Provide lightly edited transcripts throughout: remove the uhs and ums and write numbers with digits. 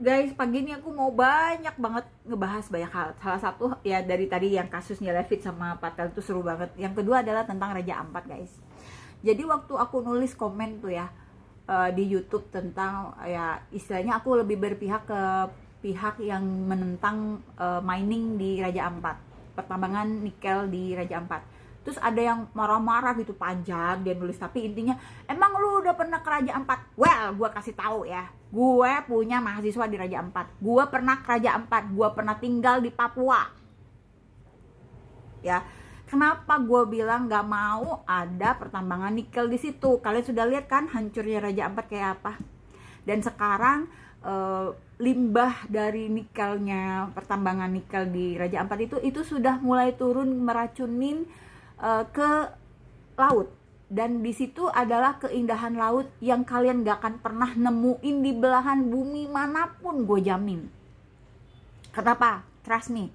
Guys, pagi ini aku mau banyak banget ngebahas banyak hal. Salah satu ya dari tadi yang kasusnya Levit sama Patel itu seru banget. Yang kedua adalah tentang Raja Ampat, guys. Jadi waktu aku nulis komen tuh ya di YouTube tentang ya istilahnya aku lebih berpihak ke pihak yang menentang mining di Raja Ampat, pertambangan nikel di Raja Ampat. Terus ada yang marah-marah gitu, panjang dia nulis, tapi intinya, emang lu udah pernah ke Raja Ampat? Well, gue kasih tahu ya, gue punya mahasiswa di Raja Ampat, gue pernah ke Raja Ampat, gue pernah tinggal di Papua ya. Kenapa gue bilang gak mau ada pertambangan nikel di situ? Kalian sudah lihat kan hancurnya Raja Ampat kayak apa. Dan sekarang limbah dari nikelnya, pertambangan nikel di Raja Ampat itu sudah mulai turun meracunin ke laut. Dan di situ adalah keindahan laut yang kalian gak akan pernah nemuin di belahan bumi manapun, gue jamin. Kenapa? Trust me.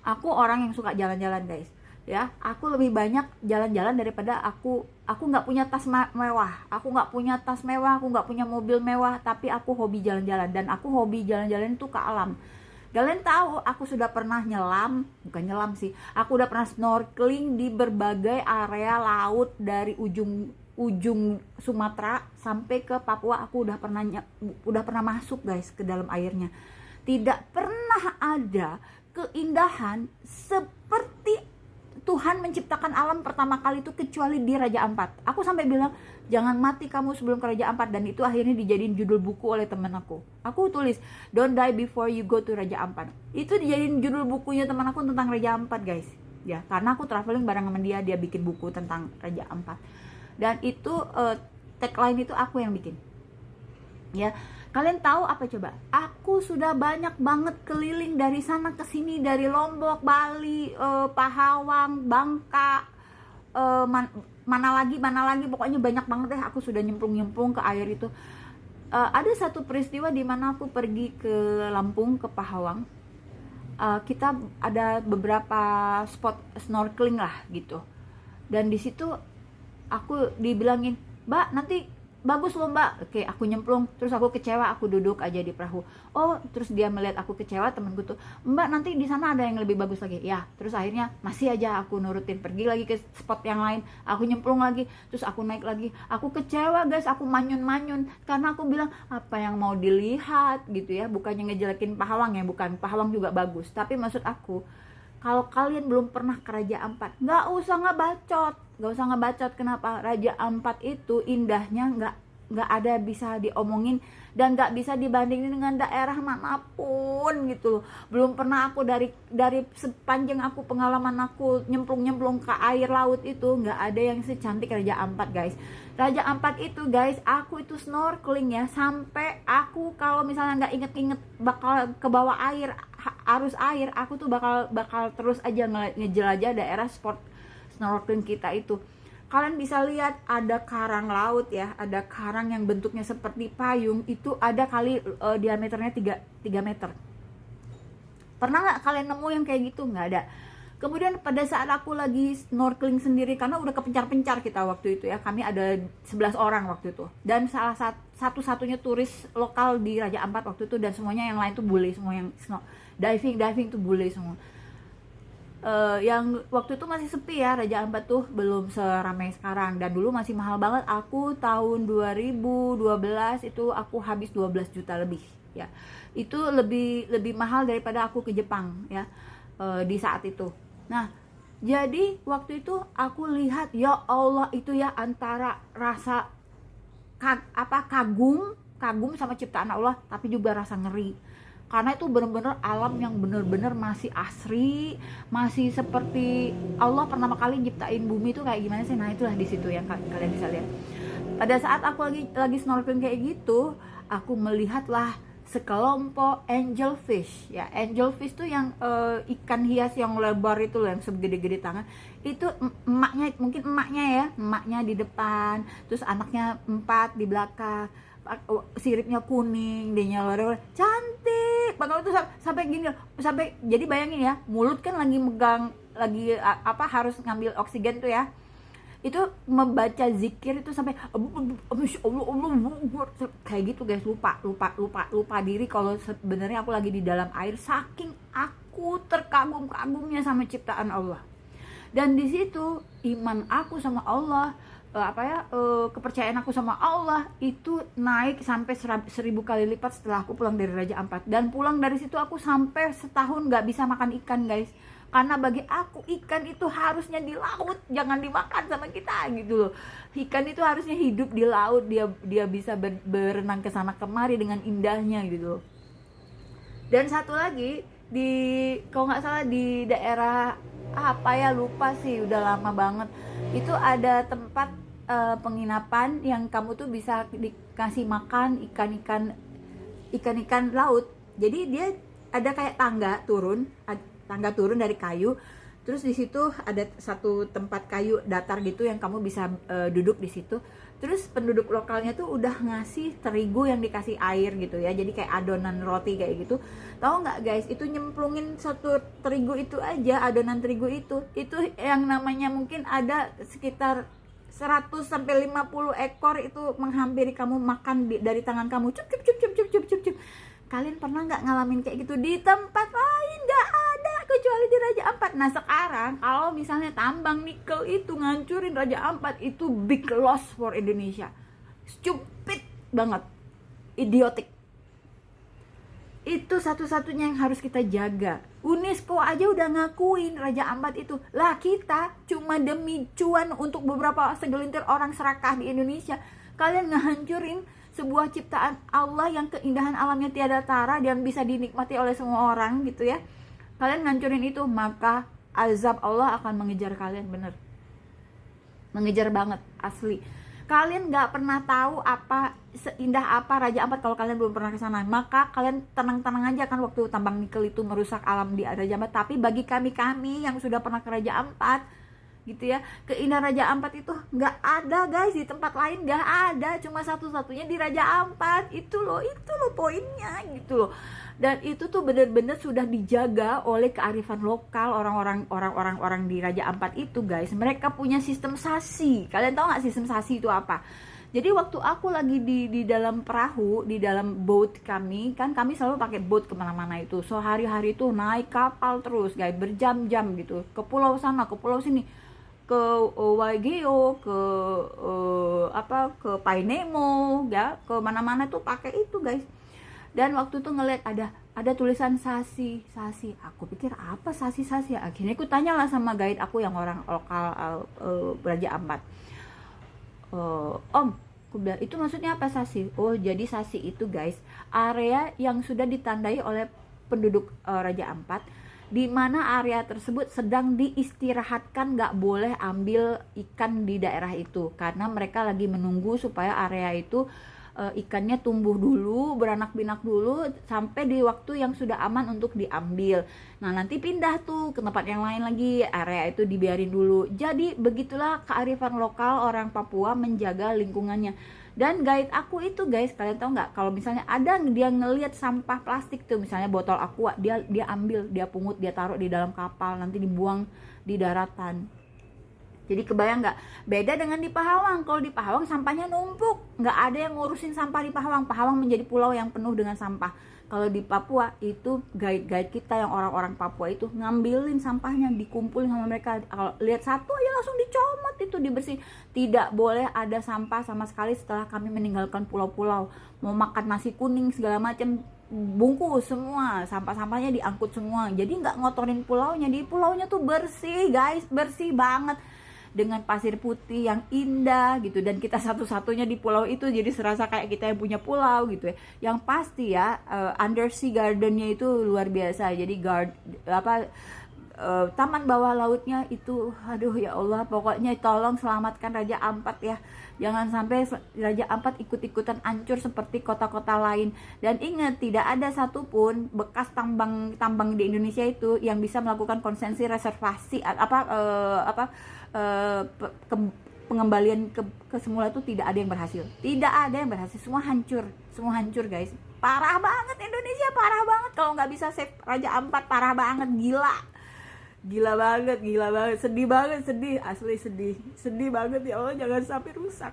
Aku orang yang suka jalan-jalan, guys. Ya, aku lebih banyak jalan-jalan daripada aku nggak punya tas mewah, aku nggak punya tas mewah, aku nggak punya mobil mewah, tapi aku hobi jalan-jalan. Dan aku hobi jalan-jalan itu ke alam. Kalian tahu aku sudah pernah bukan nyelam sih, aku udah pernah snorkeling di berbagai area laut dari ujung Sumatera sampai ke Papua. Aku udah pernah masuk, guys, ke dalam airnya. Tidak pernah ada keindahan seperti Tuhan menciptakan alam pertama kali itu kecuali di Raja Ampat. Aku sampai bilang, jangan mati kamu sebelum ke Raja Ampat. Dan itu akhirnya dijadiin judul buku oleh teman aku. Aku tulis, don't die before you go to Raja Ampat. Itu dijadiin judul bukunya teman aku tentang Raja Ampat, guys. Ya, karena aku traveling bareng sama dia bikin buku tentang Raja Ampat. Dan itu tagline itu aku yang bikin. Ya, kalian tahu apa coba? Aku sudah banyak banget keliling dari sana ke sini, dari Lombok, Bali, Pahawang, Bangka, mana lagi, pokoknya banyak banget deh. Aku sudah nyemplung ke air itu. Ada satu peristiwa di mana aku pergi ke Lampung, ke Pahawang. Kita ada beberapa spot snorkeling lah gitu. Dan di situ aku dibilangin, "Mbak, nanti bagus loh mbak." Oke, aku nyemplung, terus aku kecewa, aku duduk aja di perahu. Oh, terus dia melihat aku kecewa, temanku tuh, "Mbak, nanti di sana ada yang lebih bagus lagi." Ya, terus akhirnya masih aja aku nurutin, pergi lagi ke spot yang lain, aku nyemplung lagi, terus aku naik lagi. Aku kecewa, guys, aku manyun karena aku bilang, apa yang mau dilihat gitu ya. Bukannya ngejelekin Pahawang ya, bukan, Pahawang juga bagus, tapi maksud aku, kalau kalian belum pernah ke Raja Ampat, nggak usah ngebacot. Kenapa? Raja Ampat itu indahnya nggak ada bisa diomongin dan nggak bisa dibandingin dengan daerah manapun gitu loh. Belum pernah aku dari sepanjang aku pengalaman aku nyemplung ke air laut itu, nggak ada yang secantik Raja Ampat, guys. Raja Ampat itu, guys, aku itu snorkeling ya, sampai aku kalau misalnya nggak inget bakal ke bawah air, arus air, aku tuh bakal terus aja ngejelajah daerah spot snorkeling kita itu. Kalian bisa lihat ada karang laut ya, ada karang yang bentuknya seperti payung, itu ada kali diameternya 3 meter. Pernah nggak kalian nemu yang kayak gitu? Nggak ada. Kemudian pada saat aku lagi snorkeling sendiri, karena udah kepencar-pencar kita waktu itu ya, kami ada 11 orang waktu itu, dan salah satu-satunya turis lokal di Raja Ampat waktu itu, dan semuanya yang lain tuh bule semua, yang diving tuh bule semua. Yang waktu itu masih sepi ya, Raja Ampat tuh belum seramai sekarang, dan dulu masih mahal banget. Aku tahun 2012 itu aku habis 12 juta lebih ya. Itu lebih mahal daripada aku ke Jepang ya, di saat itu. Nah, jadi waktu itu aku lihat, ya Allah, itu ya antara rasa kagum sama ciptaan Allah, tapi juga rasa ngeri. Karena itu benar-benar alam yang benar-benar masih asri, masih seperti Allah pertama kali nyiptain bumi itu kayak gimana sih. Nah, itulah di situ yang kalian bisa lihat. Pada saat aku lagi snorkeling kayak gitu, aku melihatlah sekelompok angelfish ya. Angelfish tuh yang ikan hias yang lebar itu loh, yang segede-gede tangan. Itu emaknya di depan, terus anaknya 4 di belakang. Siripnya kuning, dia nyalor, cantik banget tuh, sampai gini, sampai jadi bayangin ya, mulut kan lagi megang, harus ngambil oksigen tuh ya. itu membaca zikir itu sampai Masya Allah, Allah Akbar, kayak gitu guys. Lupa diri kalau sebenarnya aku lagi di dalam air, saking aku terkagum-kagumnya sama ciptaan Allah. Dan di situ iman aku sama Allah, kepercayaan aku sama Allah itu naik sampai 1000 kali lipat setelah aku pulang dari Raja Ampat. Dan pulang dari situ aku sampai setahun gak bisa makan ikan guys, karena bagi aku ikan itu harusnya di laut, jangan dimakan sama kita gitu loh. Ikan itu harusnya hidup di laut, dia bisa berenang ke sana kemari dengan indahnya gitu loh. Dan satu lagi kalau nggak salah di daerah apa ya, lupa sih, udah lama banget, itu ada tempat penginapan yang kamu tuh bisa dikasih makan ikan laut. Jadi dia ada kayak tangga turun dari kayu, terus di situ ada satu tempat kayu datar gitu yang kamu bisa duduk di situ. Terus penduduk lokalnya tuh udah ngasih terigu yang dikasih air gitu ya, jadi kayak adonan roti kayak gitu. Tahu nggak guys, itu nyemplungin satu terigu itu aja, adonan terigu itu yang namanya mungkin ada sekitar 100 sampai 50 ekor itu menghampiri kamu, makan dari tangan kamu, cup. Kalian pernah nggak ngalamin kayak gitu di tempat lain? Nggak ada, kecuali di Raja Ampat. Nah sekarang kalau misalnya tambang nikel itu ngancurin Raja Ampat, itu big loss for Indonesia. Stupid banget, idiotik. Itu satu-satunya yang harus kita jaga. UNESCO aja udah ngakuin Raja Ampat itu. Lah kita cuma demi cuan untuk beberapa segelintir orang serakah di Indonesia, kalian ngehancurin sebuah ciptaan Allah yang keindahan alamnya tiada tara dan bisa dinikmati oleh semua orang gitu ya. Kalian ngancurin itu, maka azab Allah akan mengejar kalian, bener, mengejar banget, asli. Kalian nggak pernah tahu apa seindah apa Raja Ampat kalau kalian belum pernah ke sana. Maka kalian tenang-tenang aja kan waktu tambang nikel itu merusak alam di Raja Ampat. Tapi bagi kami yang sudah pernah ke Raja Ampat gitu ya, keindahan Raja Ampat itu nggak ada guys, di tempat lain nggak ada, cuma satu-satunya di Raja Ampat. Itu loh poinnya gitu loh. Dan itu tuh bener-bener sudah dijaga oleh kearifan lokal orang-orang di Raja Ampat itu guys. Mereka punya sistem sasi. Kalian tahu nggak sistem sasi itu apa? Jadi waktu aku lagi di dalam perahu, di dalam boat kami, kan kami selalu pakai boat kemana-mana itu. So hari-hari itu naik kapal terus guys, berjam-jam gitu, ke pulau sana, ke pulau sini, ke Waigeo, ke Painemo ya, ke mana-mana tuh pakai itu guys. Dan waktu tuh ngeliat ada tulisan sasi. Aku pikir apa sasi? Akhirnya aku tanyalah sama guide aku yang orang lokal Raja Ampat. Om, aku bilang, itu maksudnya apa sasi? Oh, jadi sasi itu guys, area yang sudah ditandai oleh penduduk Raja Ampat, di mana area tersebut sedang diistirahatkan, nggak boleh ambil ikan di daerah itu, karena mereka lagi menunggu supaya area itu ikannya tumbuh dulu, beranak pinak dulu, sampai di waktu yang sudah aman untuk diambil. Nah nanti pindah tuh ke tempat yang lain lagi, area itu dibiarin dulu. Jadi begitulah kearifan lokal orang Papua menjaga lingkungannya. Dan guide aku itu guys, kalian tahu nggak, kalau misalnya ada dia ngelihat sampah plastik tuh, misalnya botol aqua, dia ambil, dia pungut, dia taruh di dalam kapal, nanti dibuang di daratan. Jadi kebayang nggak? Beda dengan di Pahawang. Kalau di Pahawang sampahnya numpuk, nggak ada yang ngurusin sampah di Pahawang. Pahawang menjadi pulau yang penuh dengan sampah. Kalau di Papua itu guide kita yang orang-orang Papua itu ngambilin sampahnya, dikumpulin sama mereka. Kalau lihat satu aja langsung dicomot, itu dibersihin. Tidak boleh ada sampah sama sekali setelah kami meninggalkan pulau-pulau. Mau makan nasi kuning segala macam, bungkus semua, sampah-sampahnya diangkut semua. Jadi nggak ngotorin pulaunya. Di pulaunya tuh bersih guys, bersih banget, dengan pasir putih yang indah gitu. Dan kita satu-satunya di pulau itu, jadi serasa kayak kita yang punya pulau gitu ya. Yang pasti ya, undersea gardennya itu luar biasa. Jadi taman bawah lautnya itu, aduh ya Allah, pokoknya tolong selamatkan Raja Ampat ya. Jangan sampai Raja Ampat ikut-ikutan hancur seperti kota-kota lain. Dan ingat, tidak ada satupun bekas tambang di Indonesia itu yang bisa melakukan konsensi reservasi pengembalian ke semula itu. Tidak ada yang berhasil, semua hancur guys. Parah banget Indonesia, parah banget. Kalau nggak bisa save Raja Ampat, parah banget, gila. Gila banget, sedih banget, sedih, asli sedih banget ya Allah, jangan sampai rusak.